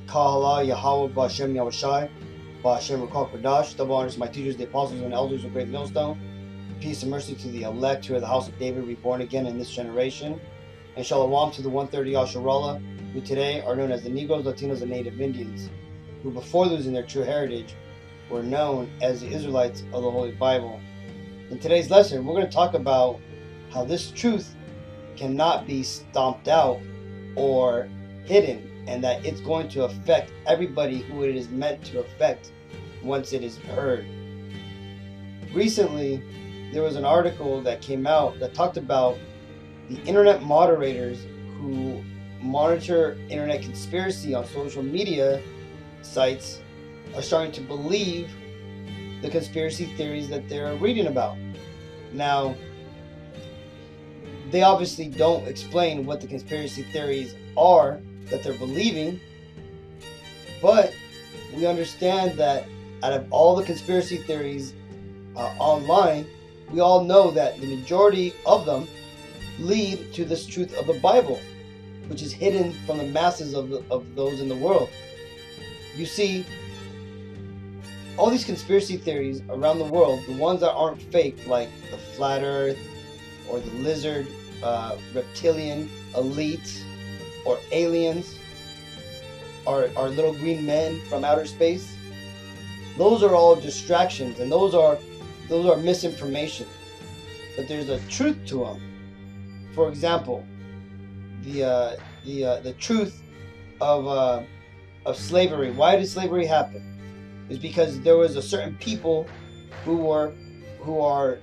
Kahala Yahweh Ba'Shem Yahushai Ba'Shem Rakal Kodash. Double honors to my teachers, the apostles, and elders of Great Millstone. Peace and mercy to the elect who are the house of David, reborn again in this generation. And shalom to the 130 Yasharallah, who today are known as the Negroes, Latinos, and Native Indians, who before losing their true heritage were known as the Israelites of the Holy Bible. In today's lesson, we're going to talk about how this truth cannot be stomped out or hidden, and that it's going to affect everybody who it is meant to affect once it is heard. Recently, there was an article that came out that talked about the internet moderators who monitor internet conspiracy on social media sites are starting to believe the conspiracy theories that they're reading about. Now, they obviously don't explain what the conspiracy theories are that they're believing, but we understand that out of all the conspiracy theories online, we all know that the majority of them lead to this truth of the Bible, which is hidden from the masses of those in the world. You see, all these conspiracy theories around the world, the ones that aren't fake, like the flat earth or the lizard, reptilian elite, or aliens, or little green men from outer space, those are all distractions, and those are misinformation. But there's a truth to them. For example, the truth of slavery. Why did slavery happen? Is because there was a certain people who are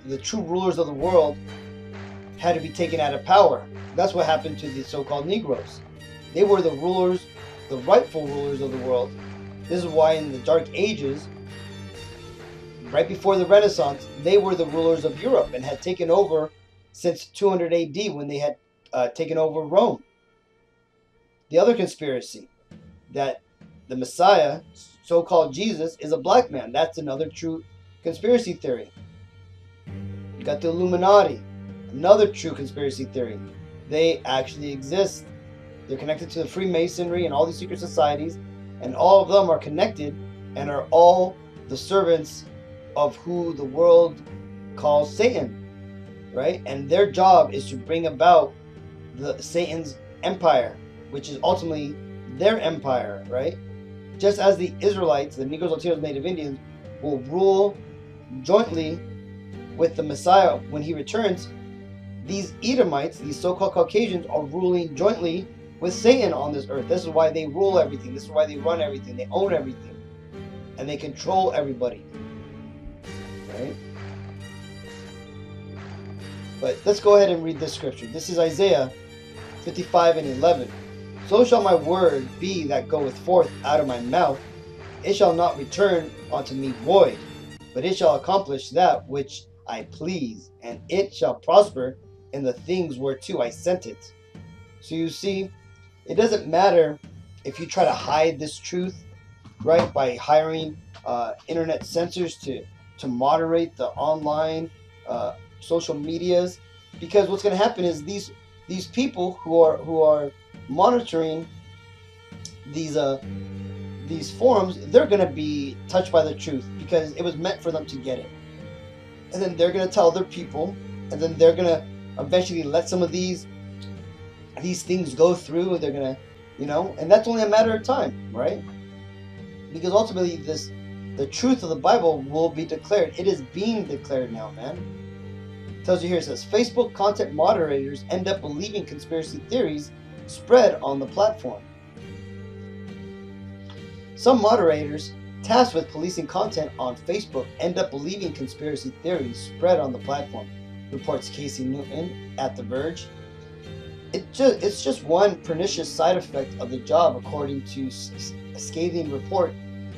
the true rulers of the world had to be taken out of power. That's what happened to the so-called Negroes. They were the rulers, the rightful rulers of the world. This is why in the Dark Ages, right before the Renaissance, they were the rulers of Europe and had taken over since 200 AD when they had taken over Rome. The other conspiracy, that the Messiah, so-called Jesus, is a black man. That's another true conspiracy theory. You got the Illuminati, another true conspiracy theory. They actually exist. They're connected to the Freemasonry and all these secret societies, and all of them are connected and are all the servants of who the world calls Satan, right? And their job is to bring about Satan's empire, which is ultimately their empire, right? Just as the Israelites, the Negroes, Latinos, Native Indians, will rule jointly with the Messiah when he returns, these Edomites, these so-called Caucasians, are ruling jointly with Satan on this earth. This is why they rule everything. This is why they run everything. They own everything. And they control everybody. Right? But let's go ahead and read this scripture. This is Isaiah 55:11. So shall my word be that goeth forth out of my mouth. It shall not return unto me void, but it shall accomplish that which I please, and it shall prosper in the things whereto I sent it. So you see, it doesn't matter if you try to hide this truth, right, by hiring internet censors to moderate the online social medias, because what's going to happen is these people who are monitoring these forums, they're going to be touched by the truth because it was meant for them to get it, and then they're going to tell their people, and then they're going to eventually let some of these things go through. They're going to, and that's only a matter of time, right? Because ultimately the truth of the Bible will be declared. It is being declared now, man. It tells you here, it says, Facebook content moderators end up believing conspiracy theories spread on the platform. Some moderators tasked with policing content on Facebook end up believing conspiracy theories spread on the platform, reports Casey Newton at The Verge. It's just one pernicious side effect of the job, according to a scathing report.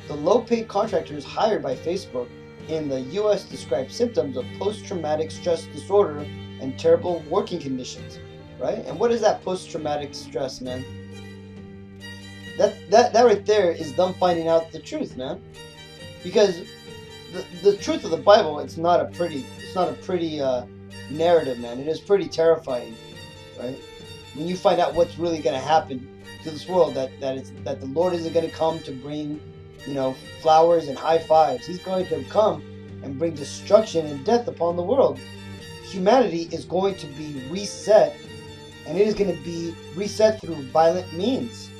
The low-paid contractors hired by Facebook in the U.S. describe symptoms of post-traumatic stress disorder and terrible working conditions, right? And what is that post-traumatic stress, man? That right there is them finding out the truth, man. Because the truth of the Bible, it's not a pretty narrative, man. It is pretty terrifying, right? When you find out what's really going to happen to to this world, that the Lord isn't going to come to bring, flowers and high fives. He's going to come and bring destruction and death upon the world. Humanity is going to be reset, and it is going to be reset through violent means,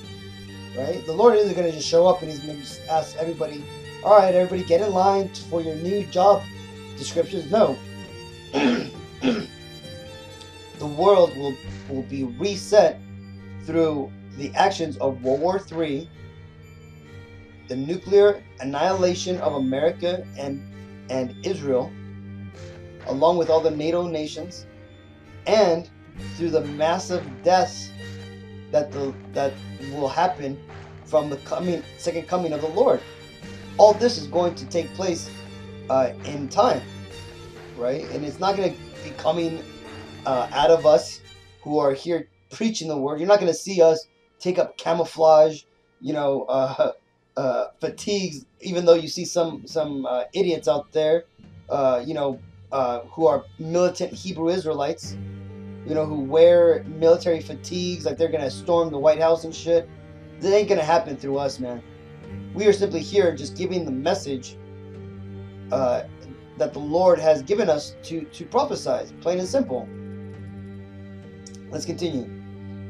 right? The Lord isn't going to just show up and he's going to just ask everybody, all right, everybody get in line for your new job descriptions. No. The world will be reset through the actions of World War III, the nuclear annihilation of America and Israel, along with all the NATO nations, and through the massive deaths that will happen from the second coming of the Lord. All this is going to take place in time, right? And it's not going to be coming out of us who are here preaching the word. You're not going to see us take up camouflage, fatigues, even though you see some idiots out there, who are militant Hebrew Israelites, who wear military fatigues like they're going to storm the White House and shit. That ain't going to happen through us, man. We are simply here just giving the message that the Lord has given us to prophesy, plain and simple. Let's continue.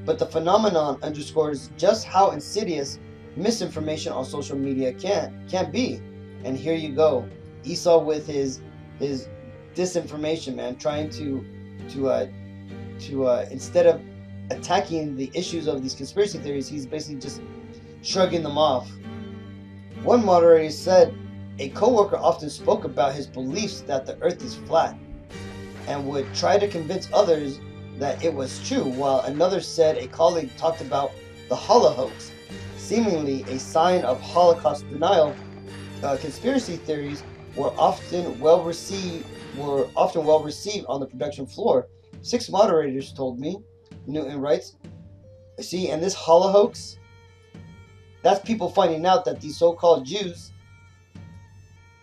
But the phenomenon underscores just how insidious misinformation on social media can be. And here you go, Esau with his disinformation, man, trying to instead of attacking the issues of these conspiracy theories, he's basically just shrugging them off. One moderator said a co-worker often spoke about his beliefs that the earth is flat and would try to convince others that it was true, while another said a colleague talked about the Holocaust, seemingly a sign of Holocaust denial. Conspiracy theories were often well received on the production floor. 6 moderators told me, Newton writes. See, and this Holocaust, that's people finding out that these so-called Jews,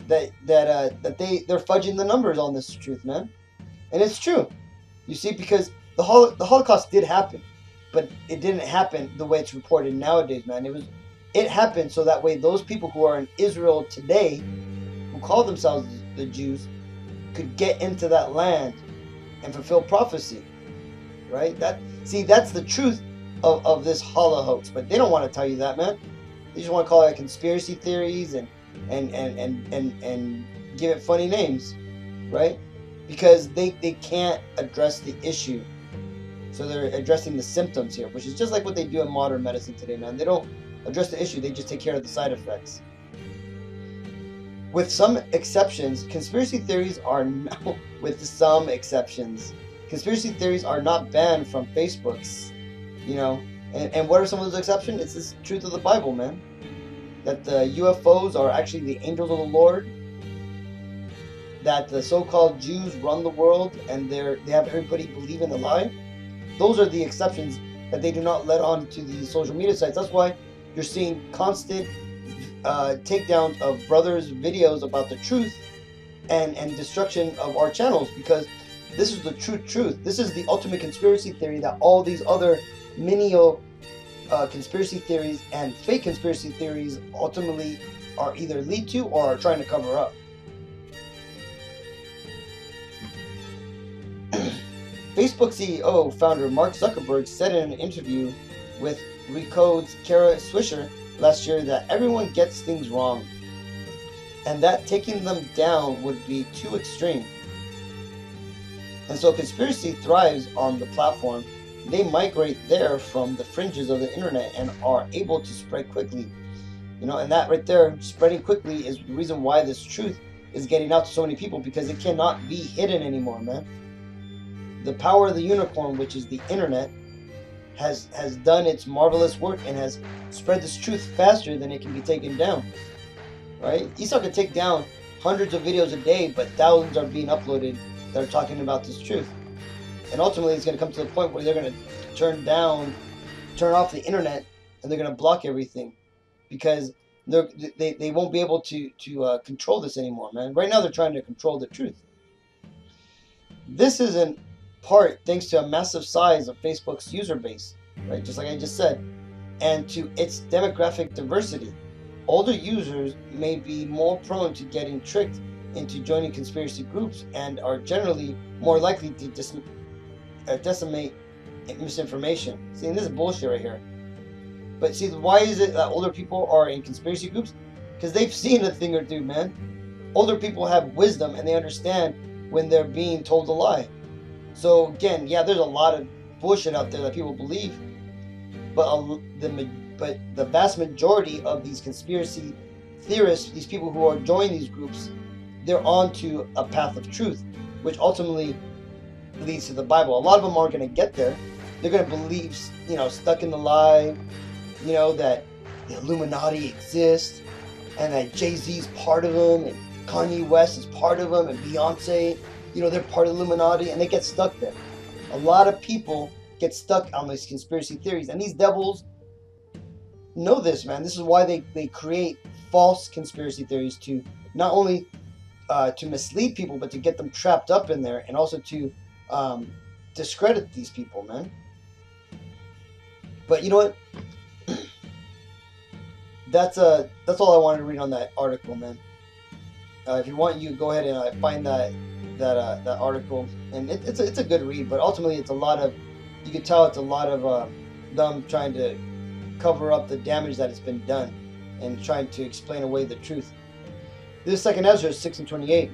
that they're fudging the numbers on this truth, man. And it's true. You see, because the Holocaust did happen, but it didn't happen the way it's reported nowadays, man. It happened so that way those people who are in Israel today, who call themselves the Jews, could get into that land and fulfill prophecy, right? That's the truth of this Holocaust, but they don't want to tell you that, man. They just want to call it conspiracy theories and give it funny names, right? Because they can't address the issue. So they're addressing the symptoms here, which is just like what they do in modern medicine today, man. They don't address the issue, they just take care of the side effects. With some exceptions, conspiracy theories are not banned from Facebook's, and what are some of those exceptions? It's this truth of the Bible, man. That the UFOs are actually the angels of the Lord, that the so-called Jews run the world and they have everybody believe in the lie. Those are the exceptions that they do not let on to the social media sites. That's why you're seeing constant takedowns of brothers' videos about the truth and destruction of our channels, because this is the true truth. This is the ultimate conspiracy theory that all these other menial conspiracy theories and fake conspiracy theories ultimately are either lead to or are trying to cover up. Facebook CEO founder Mark Zuckerberg said in an interview with Recode's Kara Swisher last year that everyone gets things wrong, and that taking them down would be too extreme. And so conspiracy thrives on the platform. They migrate there from the fringes of the internet and are able to spread quickly. And that right there, spreading quickly, is the reason why this truth is getting out to so many people, because it cannot be hidden anymore, man. The power of the unicorn, which is the internet, has done its marvelous work and has spread this truth faster than it can be taken down, right? Esau can take down hundreds of videos a day, but thousands are being uploaded that are talking about this truth. And ultimately, it's going to come to the point where they're going to turn off the internet, and they're going to block everything, because they won't be able to control this anymore, man. Right now, they're trying to control the truth. This is in part thanks to a massive size of Facebook's user base, right? Just like I just said, and to its demographic diversity. Older users may be more prone to getting tricked into joining conspiracy groups and are generally more likely to disseminate misinformation. See, this is bullshit right here. But see, why is it that older people are in conspiracy groups? Because they've seen a thing or two, man. Older people have wisdom and they understand when they're being told a lie. So again, yeah, there's a lot of bullshit out there that people believe, but the vast majority of these conspiracy theorists, these people who are joining these groups, they're onto a path of truth, which ultimately leads to the Bible. A lot of them aren't going to get there. They're going to believe, stuck in the lie, that the Illuminati exists and that Jay-Z's part of them and Kanye West is part of them and Beyonce, they're part of the Illuminati, and they get stuck there. A lot of people get stuck on these conspiracy theories, and these devils know this, man. This is why they create false conspiracy theories to not only to mislead people, but to get them trapped up in there, and also to discredit these people, man. But you know what? That's all I wanted to read on that article, man. If you want, you go ahead and find that article, and it's a good read. But ultimately, it's a lot of, you can tell it's a lot of them trying to cover up the damage that has been done and trying to explain away the truth. This is 2 Ezra 6:28.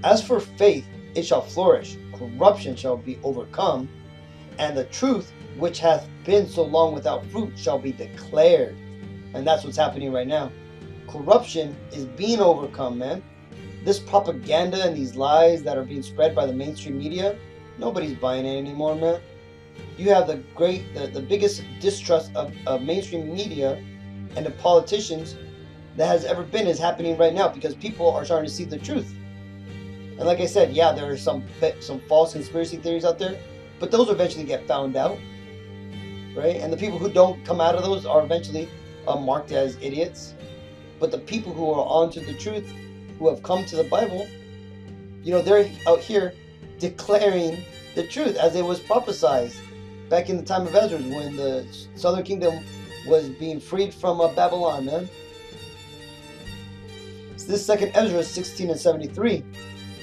As for faith, it shall flourish; corruption shall be overcome, and the truth which hath been so long without fruit shall be declared. And that's what's happening right now. Corruption is being overcome, man. This propaganda and these lies that are being spread by the mainstream media, nobody's buying it anymore, man. You have the biggest distrust of mainstream media and the politicians that has ever been is happening right now, because people are starting to see the truth. And like I said, yeah, there are some false conspiracy theories out there, but those eventually get found out, right? And the people who don't come out of those are eventually marked as idiots. But the people who are onto the truth, who have come to the Bible, they're out here declaring the truth as it was prophesied back in the time of Ezra, when the southern kingdom was being freed from Babylon, man. So this 2 Ezra 16:73.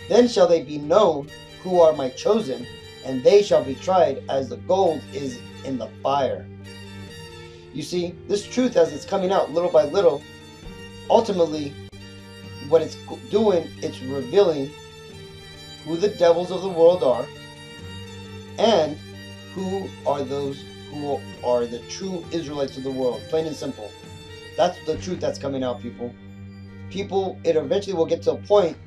Then shall they be known who are my chosen, and they shall be tried as the gold is in the fire. You see, this truth, as it's coming out little by little, ultimately, what it's doing, it's revealing who the devils of the world are, and who are those who are the true Israelites of the world. Plain and simple. That's the truth that's coming out, people. It eventually will get to a point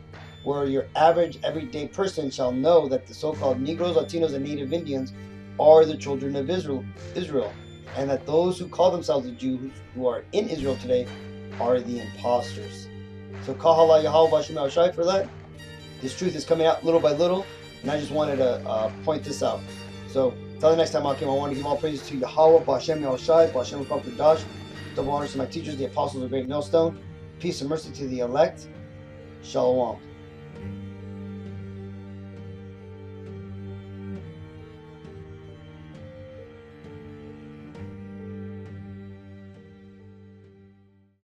where your average, everyday person shall know that the so-called Negroes, Latinos, and Native Indians are the children of Israel, and that those who call themselves the Jews who are in Israel today are the imposters. So Kahala Yahweh Bashem El Shai for that. This truth is coming out little by little, and I just wanted to point this out. So until the next time, I want to give all praises to Yahweh Bashem El Shai, Bashem Dash. Double honors to my teachers, the apostles of the great millstone. Peace and mercy to the elect. Shalom.